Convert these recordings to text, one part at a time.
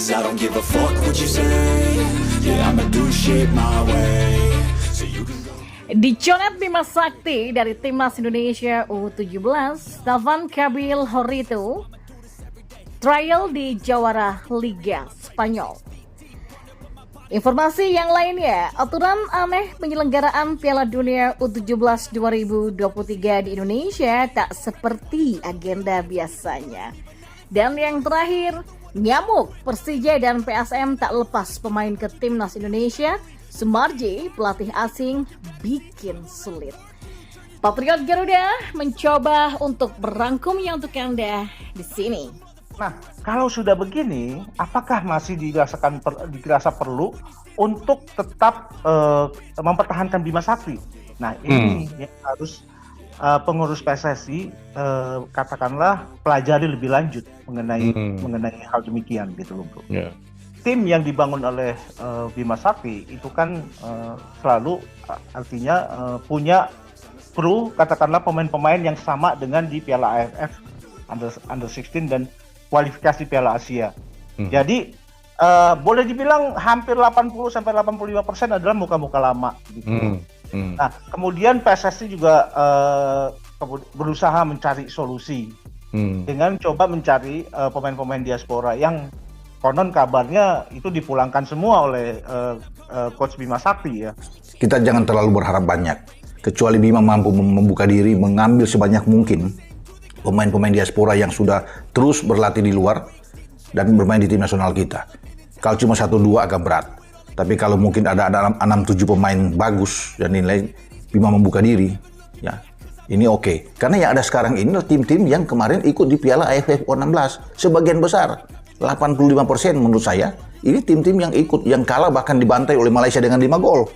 'Cause I don't give a fuck what you say. Yeah, I'ma do shit my way. So you can go. Dicoret Bima Sakti dari Timnas Indonesia U17, Stefan Kabil Horito trial di Jawara Liga Spanyol. Informasi yang lainnya, aturan aneh penyelenggaraan Piala Dunia U17 2023 di Indonesia tak seperti agenda biasanya. Dan yang terakhir, nyamuk Persija dan PSM tak lepas pemain ke Timnas Indonesia. Sumarji, pelatih asing, bikin sulit. Patriot Garuda mencoba untuk merangkumnya untuk Anda di sini. Nah, kalau sudah begini, apakah masih dirasa perlu untuk tetap mempertahankan Bima Sakti? Nah, ini yang harus pengurus PSSI katakanlah pelajari lebih lanjut mengenai hal demikian gitu loh, Bro. Yeah. Tim yang dibangun oleh Bima Sakti itu kan selalu artinya punya kru, katakanlah pemain-pemain yang sama dengan di Piala AFF Under 16 dan kualifikasi Piala Asia. Jadi boleh dibilang hampir 80-85% adalah muka-muka lama gitu. Nah, kemudian PSSI juga berusaha mencari solusi dengan coba mencari pemain-pemain diaspora yang konon kabarnya itu dipulangkan semua oleh Coach Bima Sakti ya. Kita jangan terlalu berharap banyak, kecuali Bima mampu membuka diri mengambil sebanyak mungkin pemain-pemain diaspora yang sudah terus berlatih di luar dan bermain di tim nasional kita. Kalau cuma 1-2 agak berat, tapi kalau mungkin ada 6-7 pemain bagus dan nilai Bima membuka diri, ya ini oke. Karena yang ada sekarang ini adalah tim-tim yang kemarin ikut di Piala AFF U16, sebagian besar 85% menurut saya ini tim-tim yang ikut, yang kalah bahkan dibantai oleh Malaysia dengan 5 gol.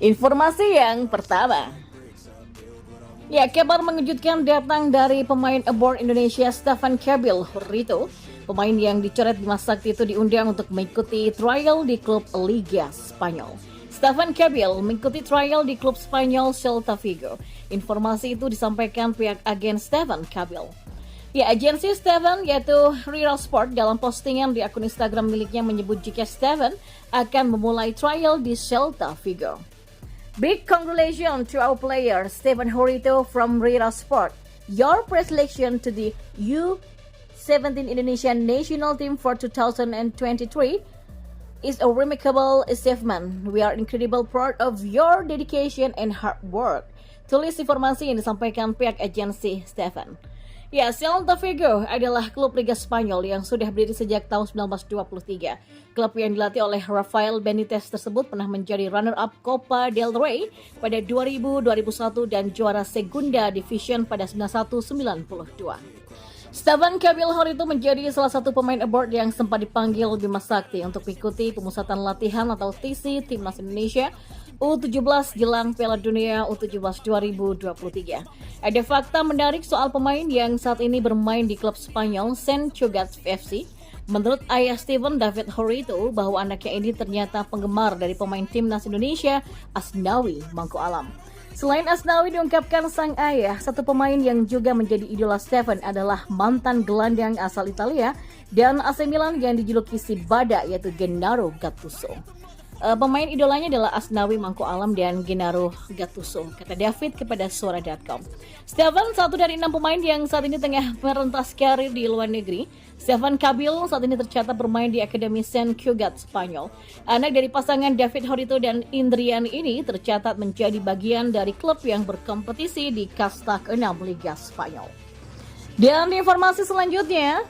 Informasi yang pertama. Ya, kabar mengejutkan datang dari pemain abroad Indonesia Stefan Kabil Horito. Pemain yang dicoret Bima Sakti itu diundang untuk mengikuti trial di klub Liga Spanyol. Stefan Kabil mengikuti trial di klub Spanyol Celta Vigo. Informasi itu disampaikan pihak agen Stefan Kabil. Ya, agensi Stefan yaitu Real Sport dalam postingan di akun Instagram miliknya menyebut jika Stefan akan memulai trial di Celta Vigo. Big congratulations to our player Stefan Horito from Real Sport. Your preselection to the U17 Indonesian national team for 2023 is a remarkable achievement. We are incredibly proud of your dedication and hard work. Tulis informasi yang disampaikan pihak agensi Stefan. Ya, Celta Vigo adalah klub Liga Spanyol yang sudah berdiri sejak tahun 1923. Klub yang dilatih oleh Rafael Benitez tersebut pernah menjadi runner-up Copa del Rey pada 2000, 2001 dan juara Segunda Division pada 1991-92. Stefan Kabil Horito menjadi salah satu pemain abroad yang sempat dipanggil Bima Sakti untuk mengikuti pemusatan latihan atau TC Timnas Indonesia U17 jelang Piala Dunia U17 2023. Ada fakta menarik soal pemain yang saat ini bermain di klub Spanyol Saint Cugat FC. Menurut ayah Stefan David Horito bahwa anaknya ini ternyata penggemar dari pemain Timnas Indonesia Asnawi Mangku Alam. Selain Asnawi diungkapkan sang ayah, satu pemain yang juga menjadi idola Stefan adalah mantan gelandang asal Italia dan AC Milan yang dijuluki si Bada yaitu Gennaro Gattuso. Pemain idolanya adalah Asnawi Mangku Alam dan Gennaro Gattuso, kata David kepada Suara.com. Stefan satu dari 6 pemain yang saat ini tengah merentas karir di luar negeri. Stefan Kabil saat ini tercatat bermain di Akademi Saint Cugat Spanyol. Anak dari pasangan David Horito dan Indrian ini tercatat menjadi bagian dari klub yang berkompetisi di kasta ke-6 Liga Spanyol. Dan informasi selanjutnya,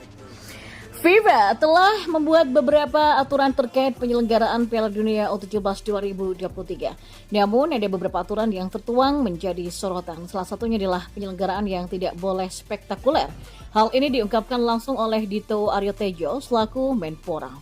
FIFA telah membuat beberapa aturan terkait penyelenggaraan Piala Dunia U17 2023. Namun ada beberapa aturan yang tertuang menjadi sorotan. Salah satunya adalah penyelenggaraan yang tidak boleh spektakuler. Hal ini diungkapkan langsung oleh Dito Aryo Tejo selaku Menpora.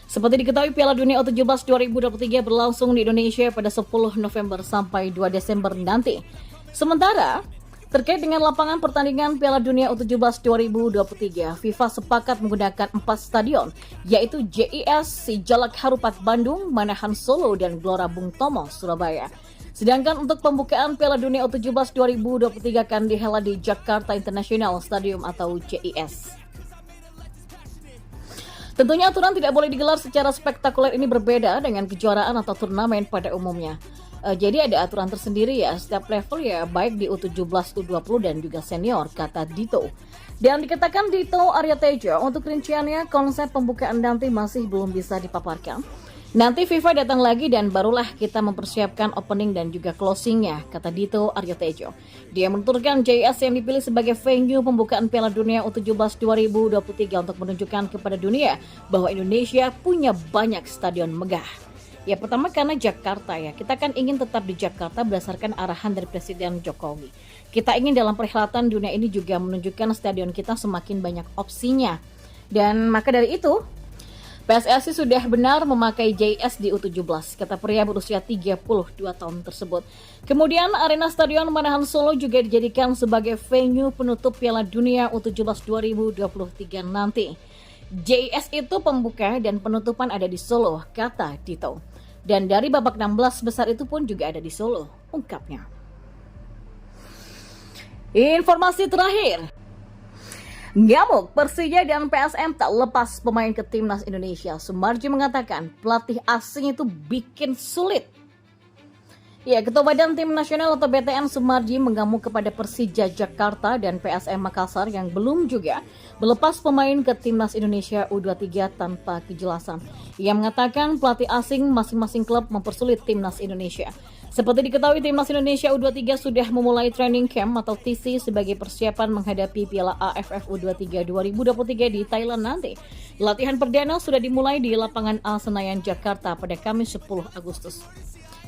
Seperti diketahui, Piala Dunia U17 2023 berlangsung di Indonesia pada 10 November sampai 2 Desember nanti. Sementara Terkait dengan lapangan pertandingan Piala Dunia U17 2023, FIFA sepakat menggunakan 4 stadion, yaitu JIS Sijalak Harupat Bandung, Manahan Solo, dan Gelora Bung Tomo Surabaya. Sedangkan untuk pembukaan Piala Dunia U17 2023 akan dihelat di Jakarta International Stadium atau JIS. Tentunya aturan tidak boleh digelar secara spektakuler ini berbeda dengan kejuaraan atau turnamen pada umumnya. Jadi ada aturan tersendiri ya, setiap level ya, baik di U17, U20 dan juga senior, kata Dito. Dan dikatakan Dito Arya Tejo, untuk rinciannya konsep pembukaan nanti masih belum bisa dipaparkan. Nanti FIFA datang lagi dan barulah kita mempersiapkan opening dan juga closingnya, kata Dito Arya Tejo. Dia menuturkan JS yang dipilih sebagai venue pembukaan Piala Dunia U17 2023 untuk menunjukkan kepada dunia bahwa Indonesia punya banyak stadion megah. Ya pertama karena Jakarta ya, kita kan ingin tetap di Jakarta berdasarkan arahan dari Presiden Jokowi. Kita ingin dalam perhelatan dunia ini juga menunjukkan stadion kita semakin banyak opsinya. Dan maka dari itu, PSSI sudah benar memakai JS di U17, kata pria berusia 32 tahun tersebut. Kemudian Arena Stadion Manahan Solo juga dijadikan sebagai venue penutup Piala Dunia U17 2023 nanti. JS itu pembuka dan penutupan ada di Solo, kata Dito. Dan dari babak 16 besar itu pun juga ada di Solo, ungkapnya. Informasi terakhir. Ngamuk, Persija dan PSM tak lepas pemain ke Timnas Indonesia. Sumarji mengatakan pelatih asing itu bikin sulit. Ya, Ketua Badan Tim Nasional atau BTN Sumarji mengamuk kepada Persija Jakarta dan PSM Makassar yang belum juga melepas pemain ke Timnas Indonesia U23 tanpa kejelasan. Ia mengatakan pelatih asing masing-masing klub mempersulit Timnas Indonesia. Seperti diketahui, Timnas Indonesia U23 sudah memulai training camp atau TC sebagai persiapan menghadapi Piala AFF U23 2023 di Thailand nanti. Latihan perdana sudah dimulai di lapangan A Senayan, Jakarta pada Kamis 10 Agustus.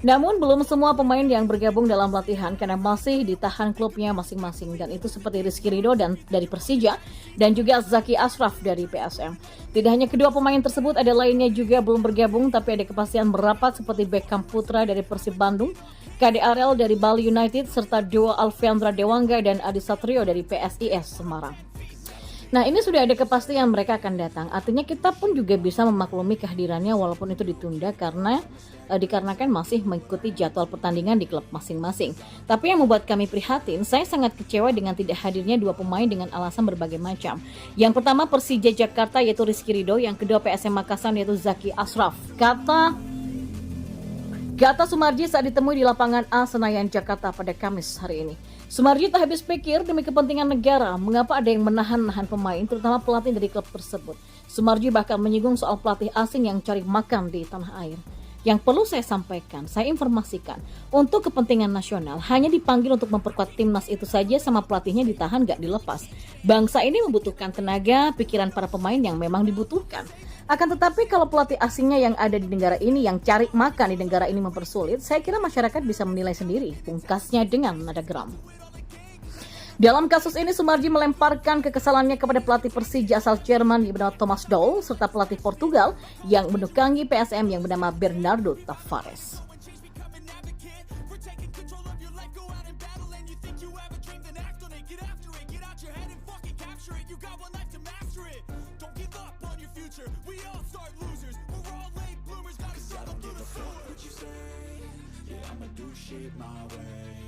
Namun belum semua pemain yang bergabung dalam latihan karena masih ditahan klubnya masing-masing, dan itu seperti Rizky Ridho dan dari Persija dan juga Zaki Ashraf dari PSM. Tidak hanya kedua pemain tersebut, ada lainnya juga belum bergabung tapi ada kepastian merapat seperti Beckham Putra dari Persib Bandung, KD Arel dari Bali United serta duo Alfiandra Dewangga dan Adi Satrio dari PSIS Semarang. Nah, ini sudah ada kepastian mereka akan datang. Artinya kita pun juga bisa memaklumi kehadirannya walaupun itu ditunda karena dikarenakan masih mengikuti jadwal pertandingan di klub masing-masing. Tapi yang membuat kami prihatin, saya sangat kecewa dengan tidak hadirnya dua pemain dengan alasan berbagai macam. Yang pertama Persija Jakarta yaitu Rizky Ridho, yang kedua PSM Makassar yaitu Zaki Ashraf. Kata Sumarji saat ditemui di lapangan A Senayan Jakarta pada Kamis hari ini. Sumarji tak habis pikir demi kepentingan negara, mengapa ada yang menahan-nahan pemain, terutama pelatih dari klub tersebut. Sumarji bahkan menyinggung soal pelatih asing yang cari makan di tanah air. Yang perlu saya sampaikan, saya informasikan, untuk kepentingan nasional, hanya dipanggil untuk memperkuat timnas itu saja sama pelatihnya ditahan gak dilepas. Bangsa ini membutuhkan tenaga, pikiran para pemain yang memang dibutuhkan. Akan tetapi kalau pelatih asingnya yang ada di negara ini yang cari makan di negara ini mempersulit, saya kira masyarakat bisa menilai sendiri, pungkasnya dengan nada geram. Dalam kasus ini, Sumarji melemparkan kekesalannya kepada pelatih Persija asal Jerman yang bernama Thomas Doll serta pelatih Portugal yang menukangi PSM yang bernama Bernardo Tavares. I'ma do shit my way.